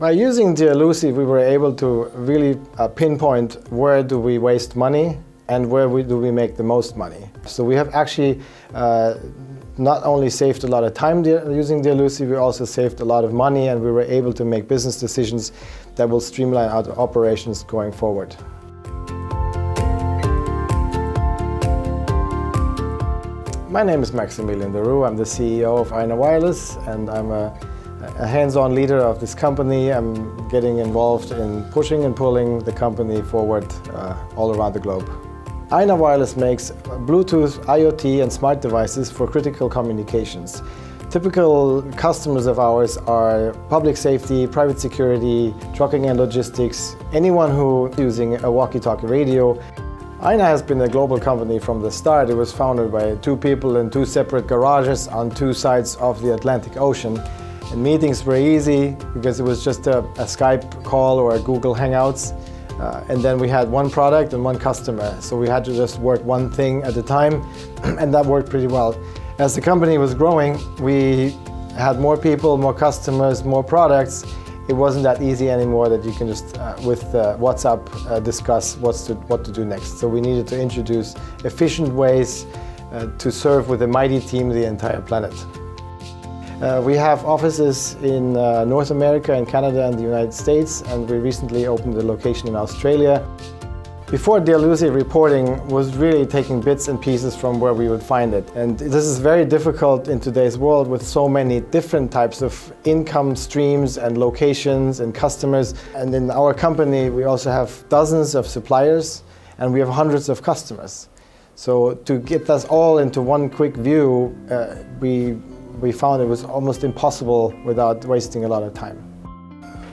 By using Dear Lucy, we were able to really pinpoint where do we waste money and where do we make the most money. So we have actually not only saved a lot of time using Dear Lucy, we also saved a lot of money, and we were able to make business decisions that will streamline our operations going forward. My name is Maximillian LeRoux. I'm the CEO of AinaWireless, and I'm a hands-on leader of this company. I'm getting involved in pushing and pulling the company forward all around the globe. AinaWireless makes Bluetooth, IoT and smart devices for critical communications. Typical customers of ours are public safety, private security, trucking and logistics, anyone who is using a walkie-talkie radio. Aina has been a global company from the start. It was founded by two people in two separate garages on two sides of the Atlantic Ocean. And meetings were easy because it was just a Skype call or a Google Hangouts. And then we had one product and one customer. So we had to just work one thing at a time, and that worked pretty well. As the company was growing, we had more people, more customers, more products. It wasn't that easy anymore that you can just, with WhatsApp, discuss what to do next. So we needed to introduce efficient ways to serve with a mighty team the entire planet. We have offices in North America, in Canada and the United States, and we recently opened a location in Australia. Before Dear Lucy, reporting was really taking bits and pieces from where we would find it. And this is very difficult in today's world with so many different types of income streams and locations and customers. And in our company, we also have dozens of suppliers and we have hundreds of customers. So to get us all into one quick view, we found it was almost impossible without wasting a lot of time.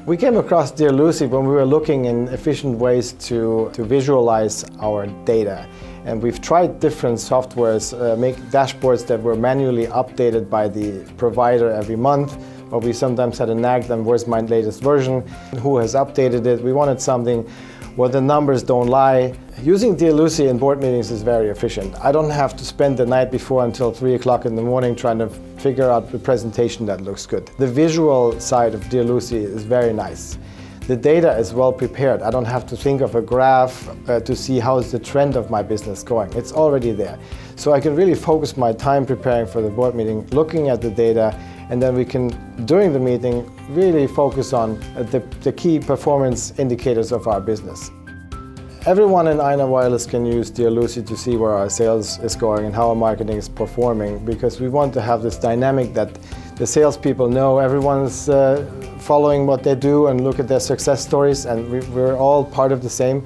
We came across Dear Lucy when we were looking in efficient ways to visualize our data. And we've tried different softwares, make dashboards that were manually updated by the provider every month, or we sometimes had to nag them, where's my latest version, who has updated it. We wanted something where the numbers don't lie. Using Dear Lucy in board meetings is very efficient. I don't have to spend the night before until 3 o'clock in the morning trying to figure out the presentation that looks good. The visual side of Dear Lucy is very nice. The data is well prepared. I don't have to think of a graph to see how is the trend of my business going. It's already there. So I can really focus my time preparing for the board meeting, looking at the data, and then we can, during the meeting, really focus on the key performance indicators of our business. Everyone in AinaWireless can use Dear Lucy to see where our sales is going and how our marketing is performing, because we want to have this dynamic that the salespeople know everyone's following what they do and look at their success stories, and we're all part of the same.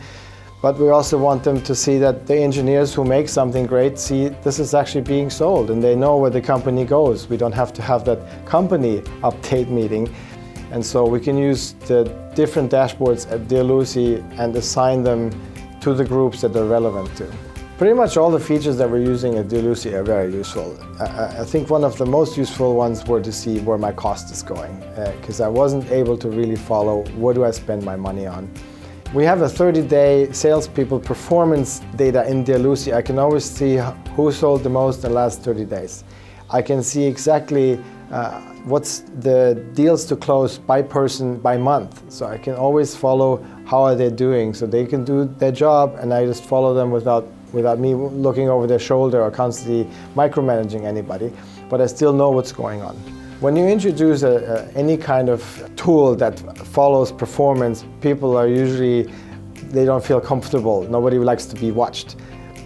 But we also want them to see that the engineers who make something great see this is actually being sold and they know where the company goes. We don't have to have that company update meeting. And so we can use the different dashboards at Dear Lucy and assign them to the groups that they're relevant to. Pretty much all the features that we're using at Dear Lucy are very useful. I think one of the most useful ones were to see where my cost is going, because I wasn't able to really follow what do I spend my money on. We have a 30-day salespeople performance data in Dear Lucy. I can always see who sold the most in the last 30 days. I can see exactly what's the deals to close by person, by month. So I can always follow how are they doing. So they can do their job and I just follow them without me looking over their shoulder or constantly micromanaging anybody. But I still know what's going on. When you introduce any kind of tool that follows performance, people are usually, they don't feel comfortable. Nobody likes to be watched.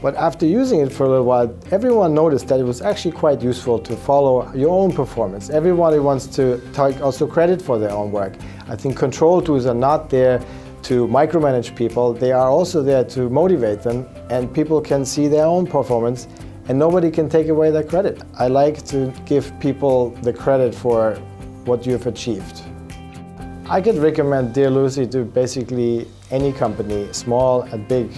But after using it for a little while, everyone noticed that it was actually quite useful to follow your own performance. Everybody wants to take also credit for their own work. I think control tools are not there to micromanage people. They are also there to motivate them, and people can see their own performance and nobody can take away that credit. I like to give people the credit for what you've achieved. I could recommend Dear Lucy to basically any company, small and big,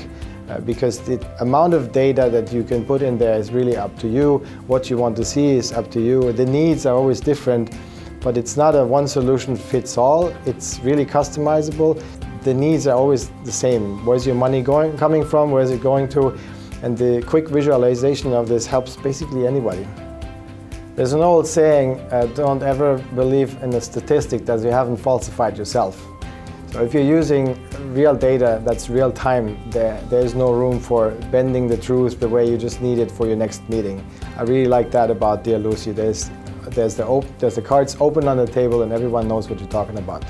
because the amount of data that you can put in there is really up to you. What you want to see is up to you. The needs are always different, but it's not a one solution fits all. It's really customizable. The needs are always the same. Where's your money coming from? Where's it going to? And the quick visualization of this helps basically anybody. There's an old saying, don't ever believe in a statistic that you haven't falsified yourself. So if you're using real data that's real time, there's no room for bending the truth the way you just need it for your next meeting. I really like that about Dear Lucy. There's the cards open on the table and everyone knows what you're talking about.